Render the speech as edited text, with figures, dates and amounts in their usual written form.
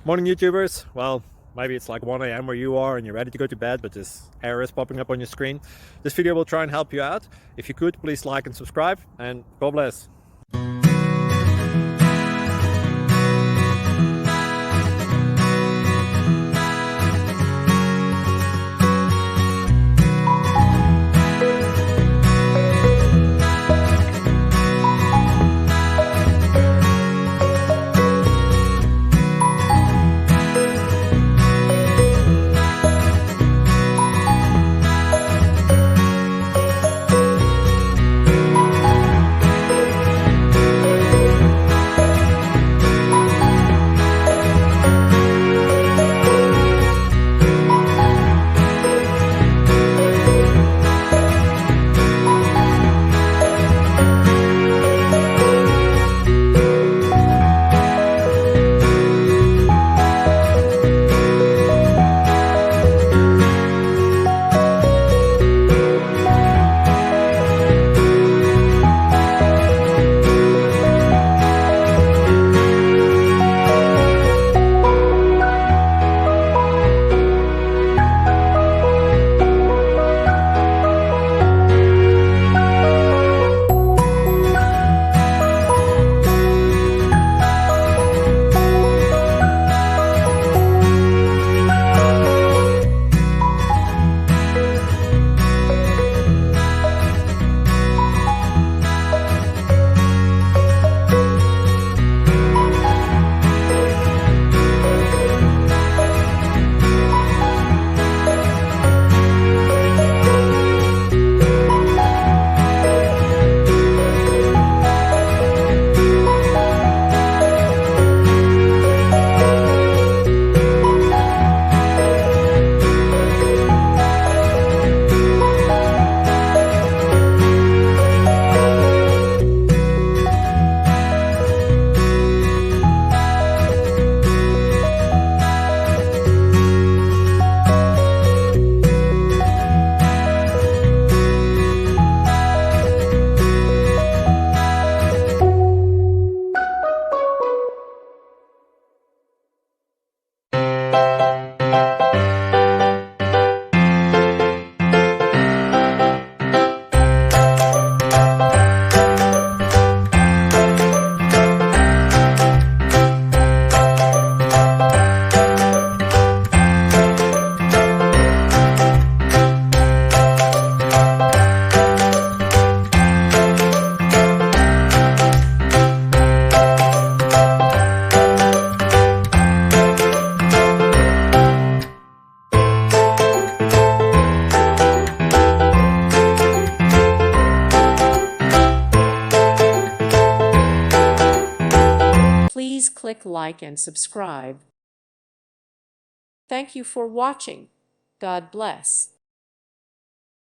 Morning YouTubers. Well, maybe it's like 1 a.m. where you are and you're ready to go to bed, but this error is popping up on your screen. This video will try and help you out. If you could, please like and subscribe, and God bless. Please click like and subscribe. Thank you for watching. God bless.